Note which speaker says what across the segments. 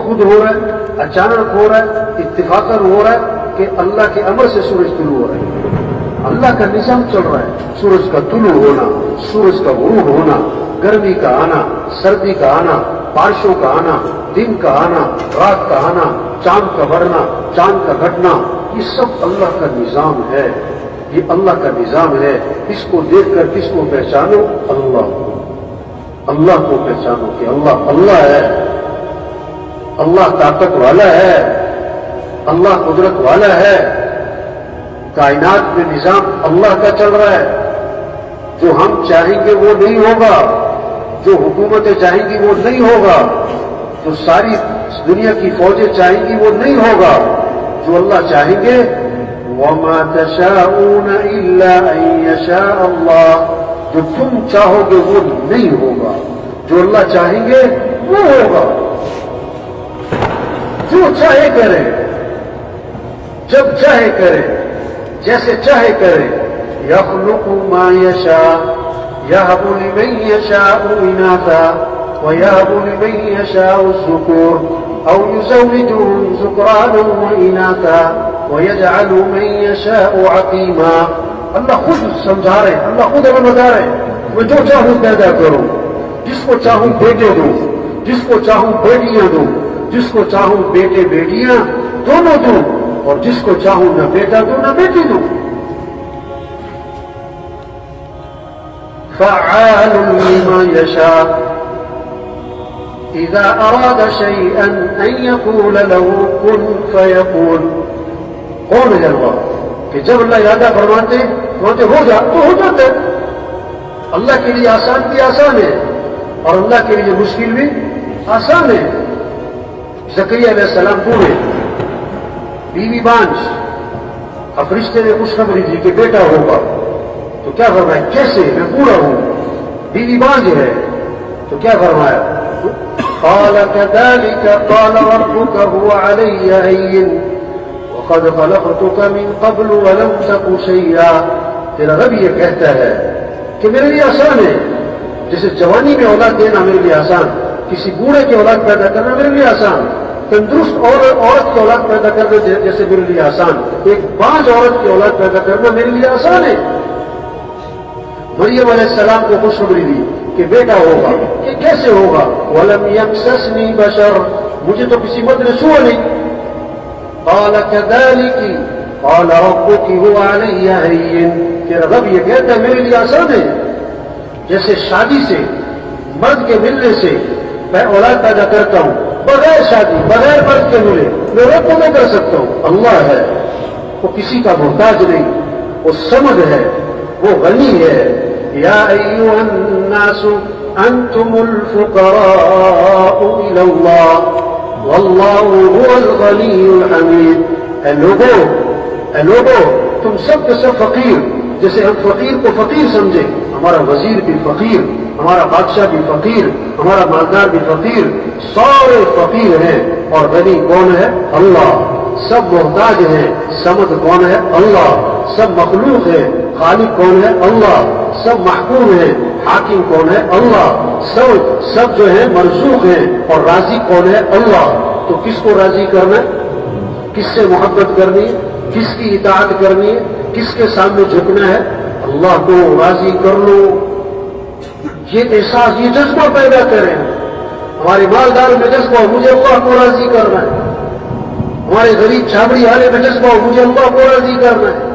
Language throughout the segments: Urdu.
Speaker 1: خود ہو رہا ہے، اچانک ہو رہا ہے، اتفاقاً ہو رہا ہے کہ اللہ کے امر سے سورج طلوع ہو رہا ہے، اللہ کا نظام چل رہا ہے۔ سورج کا طلوع ہونا، سورج کا غروب ہونا، گرمی کا آنا، سردی کا آنا، بارشوں کا آنا، دن کا آنا، رات کا آنا، چاند کا بڑھنا، چاند کا گھٹنا، یہ سب اللہ کا نظام ہے، یہ اللہ کا نظام ہے۔ اس کو دیکھ کر کس کو پہچانو؟ اللہ کو، اللہ کو پہچانو کہ اللہ اللہ ہے، اللہ طاقت والا ہے، اللہ قدرت والا ہے۔ کائنات میں نظام اللہ کا چل رہا ہے، جو ہم چاہیں گے وہ نہیں ہوگا، جو حکومتیں چاہیں گی وہ نہیں ہوگا، جو ساری دنیا کی فوجیں چاہیں گی وہ نہیں ہوگا، جو اللہ چاہیں گے وَمَا تَشَاءُونَ إِلَّا أَن يَشَاءَ اللَّهُ، جو تم چاہو گے وہ نہیں ہوگا، جو اللہ چاہیں گے وہ ہوگا۔ جو چاہے کرے، جب چاہے کرے، جیسے چاہے کرے۔ يَخْلُقُ مَا يَشَاءُ يَهَبُ لِمَن يَشَاءُ إِنَاثًا وَيَهَبُ لِمَن يَشَاءُ الذُّكُورَ أَوْ يُزَوِّجُهُمْ ذُكْرَانًا وَإِنَاثًا وَيَجْعَلُ مَن يَشَاءُ عَقِيمًا۔ اللہ خود سمجھا رہے، اللہ خود ہمیں بتا رہے، میں جو چاہوں پیدا کروں، جس کو چاہوں بیٹے دوں، جس کو چاہوں بیٹیاں دوں، جس کو چاہوں بیٹے بیٹیاں دونوں دوں، اور جس کو چاہوں نہ بیٹا دوں نہ بیٹی دوں۔ فعال لما يشاء اذا اراد شيئا ان يقول له كن فيكون۔ کون ہے اللہ کہ جب اللہ ارادہ فرماتے ہو جا تو ہو جاتا ہے۔ اللہ کے لیے آسان بھی آسان ہے اور اللہ کے لیے مشکل بھی آسان ہے۔ زکریا علیہ السلام بوڑھے، بیوی بانج، اب فرشتے نے خوشخبری دی کہ بیٹا ہوگا، تو کیا فرمایا؟ کیسے؟ میں بوڑھا ہوں، بیوی بانج ہے، تو کیا فرمایا؟ قال كذلك قال ربك هو علي هين وقد خلقتك من قبل ولم تك شيئا۔ تیرا رب یہ کہتا ہے کہ میرے لیے آسان ہے، جیسے جوانی میں اولاد دینا میرے لیے آسان، کسی بوڑھے کی اولاد پیدا کرنا میرے لیے آسان، تندرست عورت کی اولاد پیدا کرنا جیسے میرے لیے آسان، ایک بانج عورت کی اولاد پیدا کرنا میرے لیے آسان ہے۔ مریم علیہ السلام کو خوشخبری دی کہ بیٹا ہوگا، کہ کیسے ہوگا؟ وَلَمْ يَمْسَسْنِي بَشَرٌ، مجھے تو کسی مرد نے چھوا نہیں۔ قَالَ كَذَلِكِ قَالَ رَبُّكِ هُوَ عَلَيَّ هَيِّنٌ، تیرا رب یہ کہتا ہے میرے لیے آسان ہے، جیسے شادی سے، مرد کے ملنے سے میں اولاد پیدا کرتا ہوں، بغیر شادی بغیر مرد کے ملے میں وہ تو نہیں کر سکتا ہوں۔ اللہ ہے، وہ کسی کا محتاج نہیں، وہ سمد ہے، وہ غنی ہے۔ یا ایھا الناس انتم الفقراء الی اللہ واللہ هو الغنی الحمید۔ اے لوگو تم سب کے سب فقیر، جیسے ہم فقیر کو فقیر سمجھے، ہمارا وزیر بھی فقیر، ہمارا بادشاہ بھی فقیر، ہمارا مالدار بھی فقیر، سارے فقیر ہیں، اور غنی کون ہے؟ اللہ۔ سب محتاج ہیں، سمد کون ہے؟ اللہ۔ سب مخلوق ہے، خالق کون ہے؟ اللہ۔ سب محکوم ہیں، حاکم کون ہے؟ اللہ۔ سب جو ہے مرزوق ہیں، اور راضی کون ہے؟ اللہ۔ تو کس کو راضی کرنا ہے؟ کس سے محبت کرنی ہے؟ کس کی اطاعت کرنی ہے؟ کس کے سامنے جھکنا ہے؟ اللہ کو راضی کر لو۔ یہ احساس، یہ جذبہ پیدا کریں۔ ہمارے مالدار میں جذبہ ہو مجھے اللہ کو راضی کرنا ہے، ہمارے غریب چھابڑی والے میں جذبہ ہو مجھے اللہ کو راضی کرنا ہے،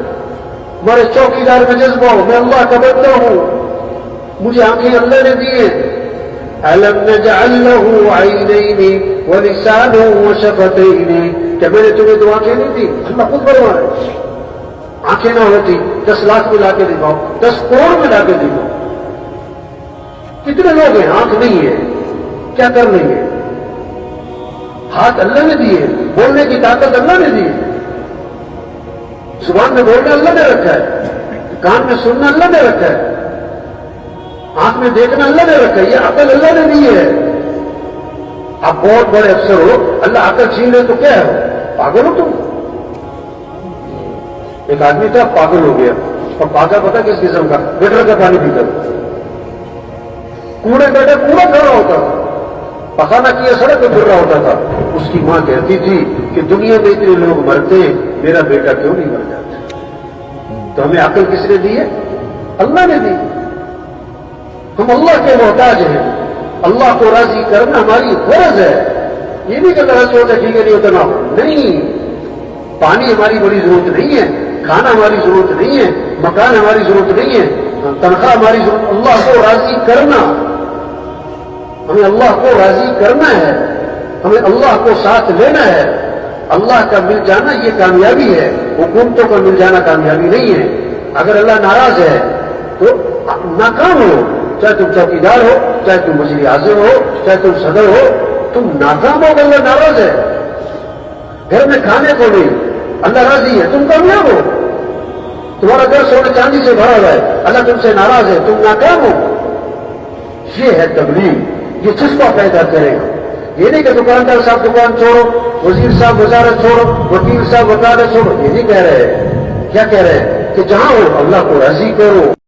Speaker 1: ہمارے چوکیدار میں جذبہ ہو میں اللہ کا بندہ ہوں، مجھے آنکھیں اللہ نے دی ہیں۔ أَلَمْ نَجْعَلْ لَهُ عَيْنَيْنِ وَلِسَانًا وَشَفَتَيْنِ، کیا میں نے تمہیں دو آنکھیں نہیں دی؟ اللہ خود فرما رہا ہے، آنکھیں نہ ہوتی 10 لاکھ میں لا کے دکھاؤ، 10 کروڑ میں لا کے دکھاؤ۔ کتنے لوگ ہیں آنکھ نہیں ہے، کیا کر لیں گے؟ ہاتھ اللہ نے دیے، بولنے کی طاقت اللہ نے دی ہے، زبان میں بولنا اللہ نے رکھا ہے، کان میں سننا اللہ نے رکھا ہے، آنکھ میں دیکھنا اللہ نے رکھا ہے، یہ عقل اللہ نے دی ہے۔ آپ بہت بڑے افسر ہو، اللہ عقل چھین لے تو کیا ہے؟ پاگل ہو تم۔ ایک آدمی تھا پاگل ہو گیا، اور پاگل پتا کس قسم کا؟ گٹر کا پانی پیتا، کوڑے بیٹھے کوڑا کھڑا ہوتا تھا، پخانہ کیا سڑک پہ پھر رہا ہوتا تھا. اس کی ماں کہتی تھی کہ دنیا میں اتنے لوگ مرتے ہیں، میرا بیٹا کیوں نہیں مر جاتا؟ تو ہمیں عقل کس نے دی ہے؟ اللہ نے دی. ہم اللہ کے محتاج ہیں. اللہ کو راضی کرنا ہماری فرض ہے. یہ نہیں کہ اللہ سے ہوتا ٹھیک ہے نہیں ہوتا نہ. نہیں، پانی ہماری بڑی ضرورت نہیں ہے، کھانا ہماری ضرورت نہیں ہے، مکان ہماری ضرورت نہیں ہے، تنخواہ ہماری ضرورت. اللہ کو راضی کرنا، ہمیں اللہ کو راضی کرنا ہے، ہمیں اللہ کو ساتھ لینا ہے. اللہ کا مل جانا یہ کامیابی ہے، حکومتوں کا مل جانا کامیابی نہیں ہے. اگر اللہ ناراض ہے تو ناکام ہو. چاہے تم چوکیدار ہو، چاہے تم وزیر اعظم ہو، چاہے تم صدر ہو، تم ناکام ہو. اللہ ناراض ہے. گھر میں کھانے کو نہیں، اللہ راضی ہے، تم کامیاب ہو. تمہارا گھر سونے چاندی سے بھرا ہوا ہے، اللہ تم سے ناراض ہے، تم ناکام ہو. یہ ہے تبلیغ. یہ جذبہ پیدا کرے گا. یہ نہیں کہ دکاندار صاحب دکان چھوڑو، وزیر صاحب وزارت چھوڑو، وکیل صاحب وکالت چھوڑو. یہ نہیں کہہ رہے. کیا کہہ رہے ہیں کہ جہاں ہو اللہ کو راضی کرو.